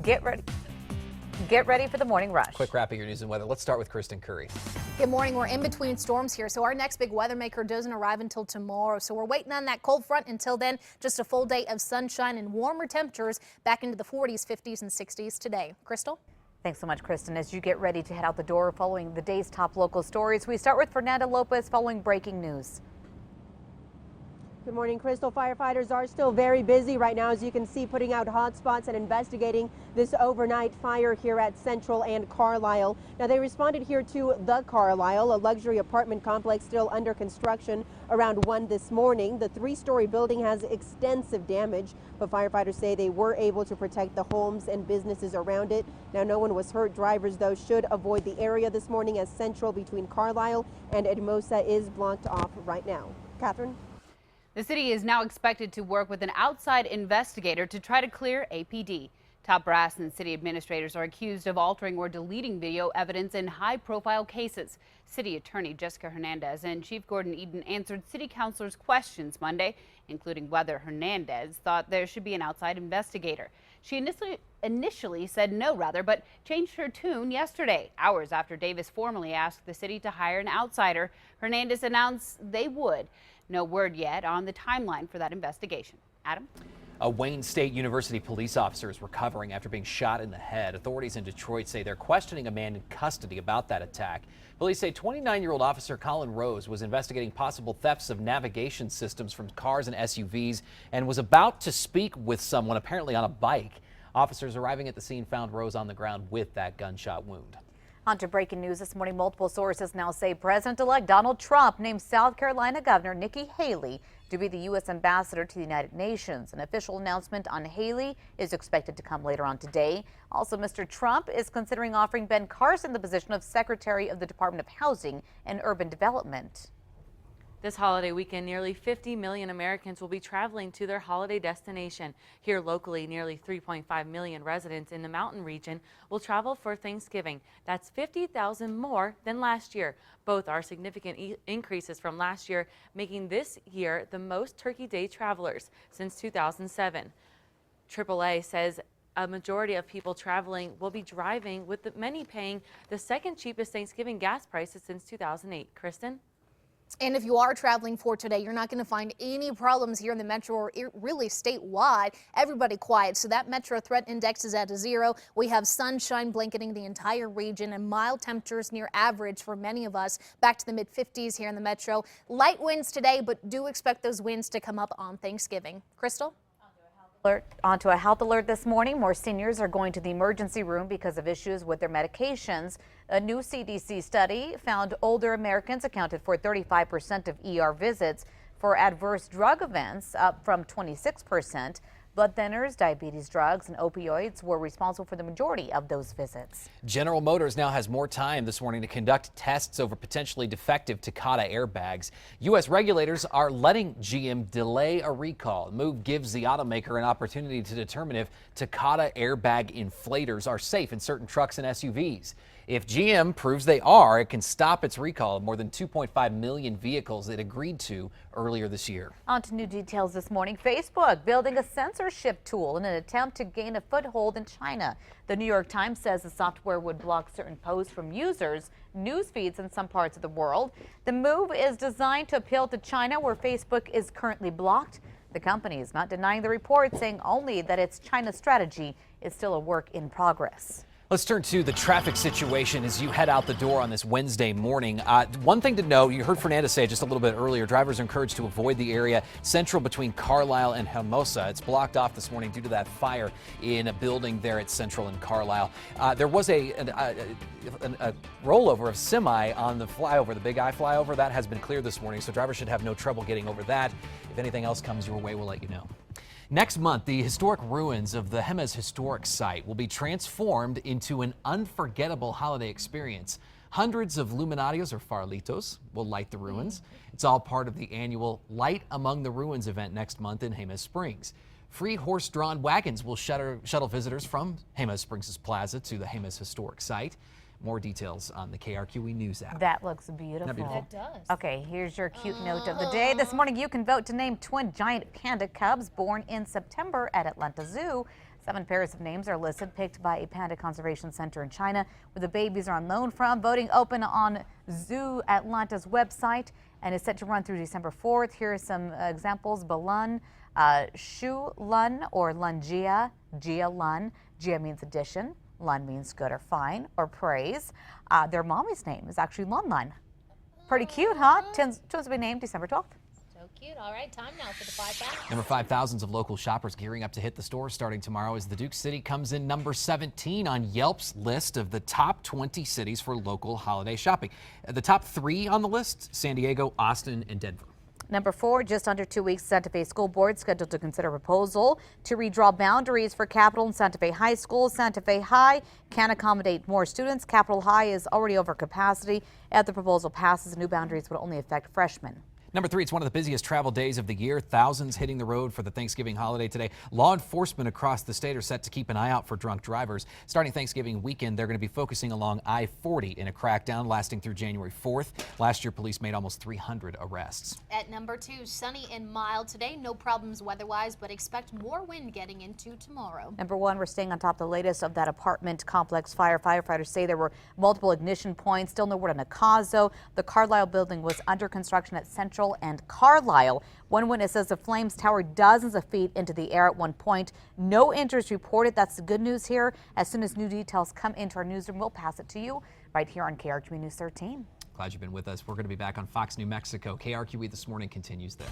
Get ready for the morning rush. Quick wrap of your news and weather. Let's start with Kristen Curry. Good morning. We're in between storms here, so our next big weather maker doesn't arrive until tomorrow. So we're waiting on that cold front. Until then, just a full day of sunshine and warmer temperatures back into the 40s, 50s, and 60s today. Crystal? Thanks so much, Kristen. As you get ready to head out the door following the day's top local stories, we start with Fernanda Lopez following breaking news. Good morning, Crystal. Firefighters are still very busy right now, as you can see, putting out hot spots and investigating this overnight fire here at Central and Carlisle. Now, they responded here to the Carlisle, a luxury apartment complex still under construction around 1 this morning. The 3-story building has extensive damage, but firefighters say they were able to protect the homes and businesses around it. Now, no one was hurt. Drivers, though, should avoid the area this morning, as Central between Carlisle and Hermosa is blocked off right now. Catherine? The city is now expected to work with an outside investigator to try to clear APD. Top brass and city administrators are accused of altering or deleting video evidence in high-profile cases. City Attorney Jessica Hernandez and Chief Gordon Eden answered city councilors' questions Monday, including whether Hernandez thought there should be an outside investigator. She initially said no, but changed her tune yesterday, hours after Davis formally asked the city to hire an outsider. Hernandez announced they would. No word yet on the timeline for that investigation. Adam? A Wayne State University police officer is recovering after being shot in the head. Authorities in Detroit say they're questioning a man in custody about that attack. Police say 29-year-old officer Colin Rose was investigating possible thefts of navigation systems from cars and SUVs and was about to speak with someone, apparently on a bike. Officers arriving at the scene found Rose on the ground with that gunshot wound. On to breaking news this morning. Multiple sources now say President-elect Donald Trump named South Carolina Governor Nikki Haley to be the U.S. ambassador to the United Nations. An official announcement on Haley is expected to come later on today. Also, Mr. Trump is considering offering Ben Carson the position of Secretary of the Department of Housing and Urban Development. This holiday weekend, nearly 50 million Americans will be traveling to their holiday destination. Here locally, nearly 3.5 million residents in the mountain region will travel for Thanksgiving. That's 50,000 more than last year. Both are significant increases from last year, making this year the most Turkey Day travelers since 2007. AAA says a majority of people traveling will be driving, with many paying the second cheapest Thanksgiving gas prices since 2008. Kristen? And if you are traveling for today, you're not going to find any problems here in the metro or really statewide. Everybody quiet. So that metro threat index is at 0. We have sunshine blanketing the entire region and mild temperatures near average for many of us, back to the mid-50s here in the metro. Light winds today, but do expect those winds to come up on Thanksgiving. Crystal? Onto a health alert this morning. More seniors are going to the emergency room because of issues with their medications. A new CDC study found older Americans accounted for 35% of ER visits for adverse drug events, up from 26%. Blood thinners, diabetes drugs, and opioids were responsible for the majority of those visits. General Motors now has more time this morning to conduct tests over potentially defective Takata airbags. U.S. regulators are letting GM delay a recall. The move gives the automaker an opportunity to determine if Takata airbag inflators are safe in certain trucks and SUVs. If GM proves they are, it can stop its recall of more than 2.5 million vehicles it agreed to earlier this year. On to new details this morning. Facebook building a censorship tool in an attempt to gain a foothold in China. The New York Times says the software would block certain posts from users' news feeds in some parts of the world. The move is designed to appeal to China, where Facebook is currently blocked. The company is not denying the report, saying only that its China strategy is still a work in progress. Let's turn to the traffic situation as you head out the door on this Wednesday morning. One thing to know, you heard Fernanda say just a little bit earlier, drivers are encouraged to avoid the area central between Carlisle and Hermosa. It's blocked off this morning due to that fire in a building there at Central and Carlisle. There was a rollover of semi on the flyover, the Big I flyover. That has been cleared this morning, so drivers should have no trouble getting over that. If anything else comes your way, we'll let you know. Next month, the historic ruins of the Jemez Historic Site will be transformed into an unforgettable holiday experience. Hundreds of luminarios, or farolitos, will light the ruins. It's all part of the annual Light Among the Ruins event next month in Jemez Springs. Free horse-drawn wagons will shuttle visitors from Jemez Springs' plaza to the Jemez Historic Site. More details on the KRQE News app. That looks beautiful. That does. Okay, here's your cute note of the day. This morning you can vote to name twin giant panda cubs born in September at Atlanta Zoo. 7 pairs of names are listed, picked by a panda conservation center in China, where the babies are on loan from. Voting open on Zoo Atlanta's website and is set to run through December 4th. Here are some examples. Balun, Shu Lun or Lungia, Gia Lun. Gia means addition. Lun means good or fine or praise. Their mommy's name is actually Lun Lun. Pretty cute, huh? Twins will be named December 12th. So cute. All right, time now for the 5,000. Number 5, thousands of local shoppers gearing up to hit the stores starting tomorrow as the Duke City comes in number 17 on Yelp's list of the top 20 cities for local holiday shopping. The top 3 on the list: San Diego, Austin, and Denver. Number 4, just under 2 weeks, Santa Fe School Board scheduled to consider a proposal to redraw boundaries for Capitol and Santa Fe High School. Santa Fe High can accommodate more students. Capitol High is already over capacity. If the proposal passes, the new boundaries would only affect freshmen. Number 3, it's one of the busiest travel days of the year. Thousands hitting the road for the Thanksgiving holiday today. Law enforcement across the state are set to keep an eye out for drunk drivers. Starting Thanksgiving weekend, they're going to be focusing along I-40 in a crackdown lasting through January 4th. Last year, police made almost 300 arrests. At number 2, sunny and mild today. No problems weather-wise, but expect more wind getting into tomorrow. Number 1, we're staying on top of the latest of that apartment complex fire. Firefighters say there were multiple ignition points. Still no word on a cause, though. The Carlisle building was under construction at Central and Carlisle. One witness says the flames towered dozens of feet into the air at one point. No injuries reported. That's the good news here. As soon as new details come into our newsroom, we'll pass it to you right here on KRQE News 13. Glad you've been with us. We're going to be back on Fox New Mexico. KRQE This Morning continues there.